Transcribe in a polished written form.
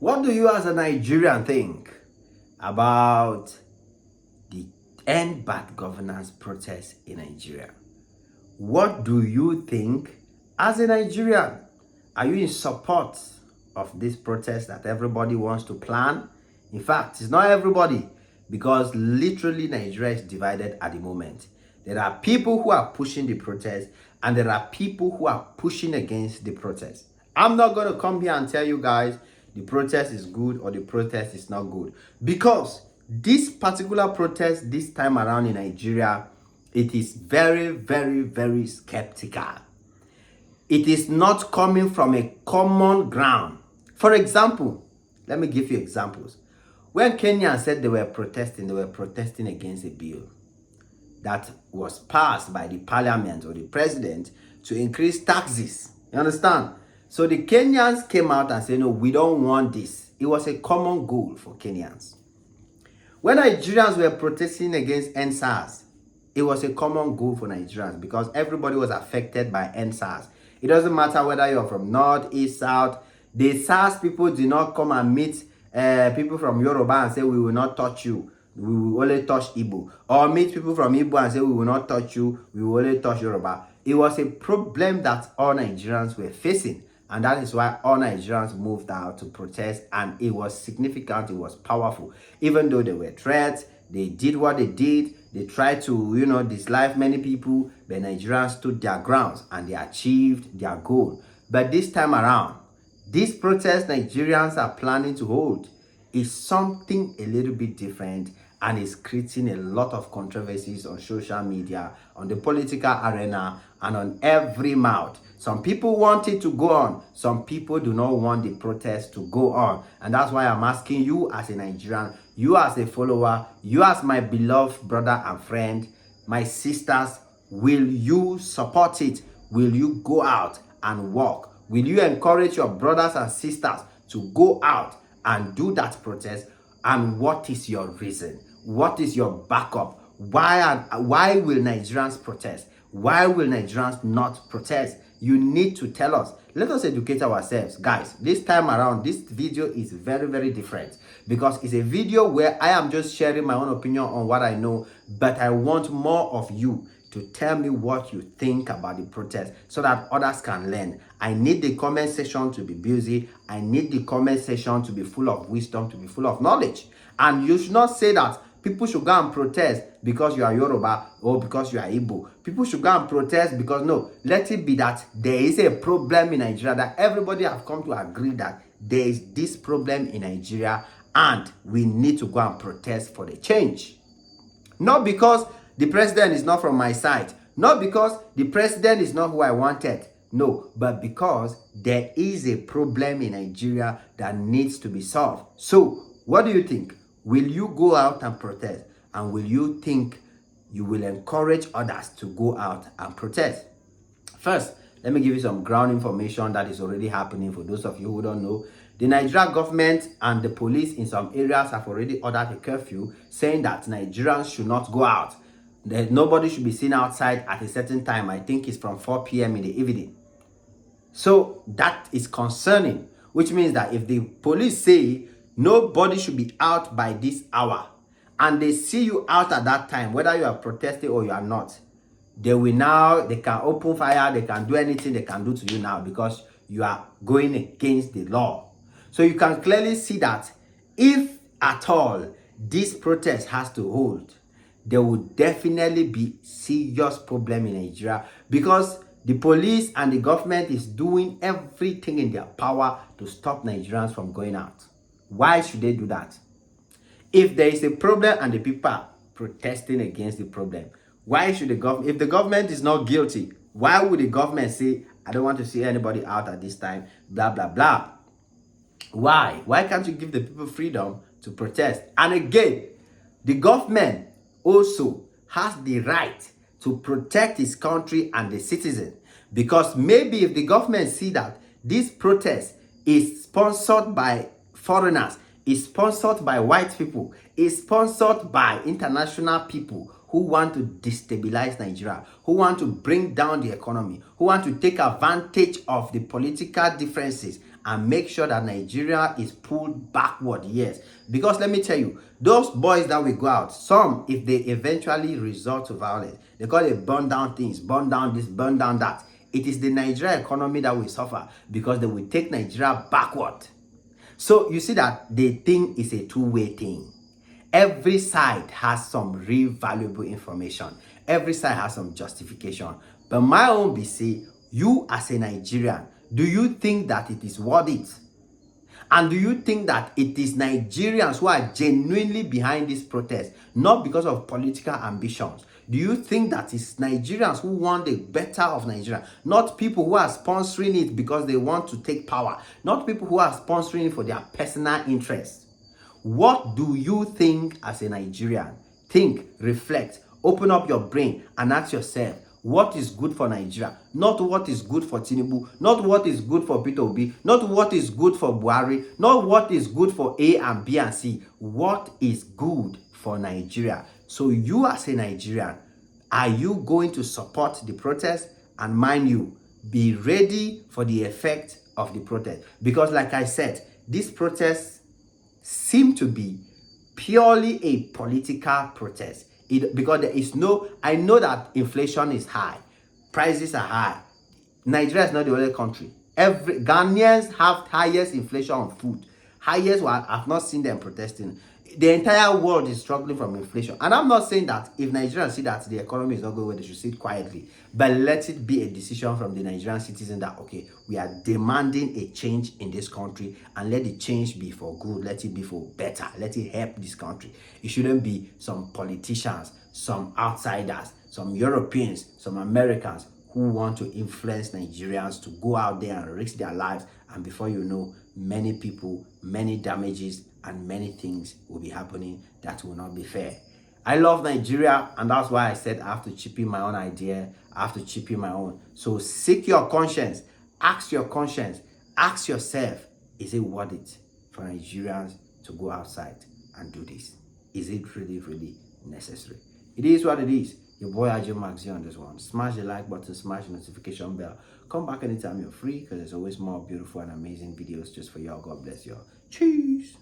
What do you as a Nigerian think about the End Bad Governance protest in Nigeria? What do you think as a Nigerian? Are you in support of this protest that everybody wants to plan? In fact, it's not everybody, because literally Nigeria is divided at the moment. There are people who are pushing the protest and there are people who are pushing against the protest. I'm not going to come here and tell you guys the protest is good or the protest is not good, because this particular protest this time around in Nigeria, it is very, very, very skeptical. It is not coming from a common ground. For example, let me give you examples. When Kenyans said they were protesting against a bill that was passed by the parliament or the president to increase taxes. You understand? So the Kenyans came out and said, no, we don't want this. It was a common goal for Kenyans. When Nigerians were protesting against NSAS, it was a common goal for Nigerians because everybody was affected by NSAS. It doesn't matter whether you're from North, East, South. The SARS people did not come and meet people from Yoruba and say, we will not touch you. We will only touch Igbo. Or meet people from Igbo and say, we will not touch you. We will only touch Yoruba. It was a problem that all Nigerians were facing. And that is why all Nigerians moved out to protest. And it was significant. It was powerful. Even though there were threats, they did what they did. They tried to, dislike many people. But Nigerians stood their grounds and they achieved their goal. But this time around, this protest Nigerians are planning to hold is something a little bit different, and is creating a lot of controversies on social media, on the political arena, and on every mouth. Some people want it to go on. Some people do not want the protest to go on. And that's why I'm asking you as a Nigerian, you as a follower, you as my beloved brother and friend, my sisters, will you support it? Will you go out and walk? Will you encourage your brothers and sisters to go out and do that protest? And what is your reason? What is your backup? Why will Nigerians protest? Why will Nigerians not protest? You need to tell us. Let us educate ourselves. Guys, this time around, this video is very, very different, because it's a video where I am just sharing my own opinion on what I know, but I want more of you to tell me what you think about the protest so that others can learn. I need the comment section to be busy. I need the comment section to be full of wisdom, to be full of knowledge. And you should not say that people should go and protest because you are Yoruba or because you are Igbo. People should go and protest because, no, let it be that there is a problem in Nigeria, that everybody have come to agree that there is this problem in Nigeria and we need to go and protest for the change. Not because the president is not from my side. Not because the president is not who I wanted. No, but because there is a problem in Nigeria that needs to be solved. So, what do you think? Will you go out and protest? And will you think you will encourage others to go out and protest? First, let me give you some ground information that is already happening for those of you who don't know. The Nigerian government and the police in some areas have already ordered a curfew, saying that Nigerians should not go out. That nobody should be seen outside at a certain time. I think it's from 4 p.m. in the evening. So that is concerning, which means that if the police say nobody should be out by this hour, and they see you out at that time, whether you are protesting or you are not, they can open fire, they can do anything they can do to you now, because you are going against the law. So you can clearly see that if at all this protest has to hold, there will definitely be serious problem in Nigeria, because the police and the government is doing everything in their power to stop Nigerians from going out. Why should they do that? If there is a problem and the people are protesting against the problem, why should the government, if the government is not guilty, why would the government say, I don't want to see anybody out at this time, blah, blah, blah? Why? Why can't you give the people freedom to protest? And again, the government also has the right to protect his country and the citizen, because maybe if the government see that this protest is sponsored by foreigners, is sponsored by white people, is sponsored by international people who want to destabilize Nigeria, who want to bring down the economy, who want to take advantage of the political differences and make sure that Nigeria is pulled backward, yes. Because let me tell you, those boys that will go out, some, if they eventually resort to violence, they call it burn down things, burn down this, burn down that. It is the Nigerian economy that will suffer because they will take Nigeria backward. So you see that the thing is a two-way thing. Every side has some real valuable information. Every side has some justification. But my own BC, you as a Nigerian, do you think that it is worth it? And do you think that it is Nigerians who are genuinely behind this protest, not because of political ambitions? Do you think that it's Nigerians who want the better of Nigeria, not people who are sponsoring it because they want to take power, not people who are sponsoring it for their personal interests? What do you think as a Nigerian? Think, reflect, open up your brain and ask yourself, what is good for Nigeria? Not what is good for Tinubu, not what is good for Peter Obi, not what is good for Buhari, not what is good for A and B and C. What is good for Nigeria? So you as a Nigerian, are you going to support the protest? And mind you, be ready for the effect of the protest. Because like I said, this protest seem to be purely a political protest. Because there is no, I know that inflation is high, prices are high. Nigeria is not the only country. Every Ghanaians have highest inflation on food, highest one. I've not seen them protesting. The entire world is struggling from inflation. And I'm not saying that if Nigerians see that the economy is not going well, they should sit quietly. But let it be a decision from the Nigerian citizen that, okay, we are demanding a change in this country, and let the change be for good. Let it be for better. Let it help this country. It shouldn't be some politicians, some outsiders, some Europeans, some Americans who want to influence Nigerians to go out there and risk their lives. And before you know, many people, many damages, and many things will be happening that will not be fair. I love Nigeria, and that's why I said I have to chip in my own idea. I have to chip in my own. So seek your conscience. Ask your conscience. Ask yourself, is it worth it for Nigerians to go outside and do this? Is it really, really necessary? It is what it is. Your boy Ajay Maxi on this one. Smash the like button, smash the notification bell. Come back anytime you're free, because there's always more beautiful and amazing videos just for y'all. God bless y'all. Cheers.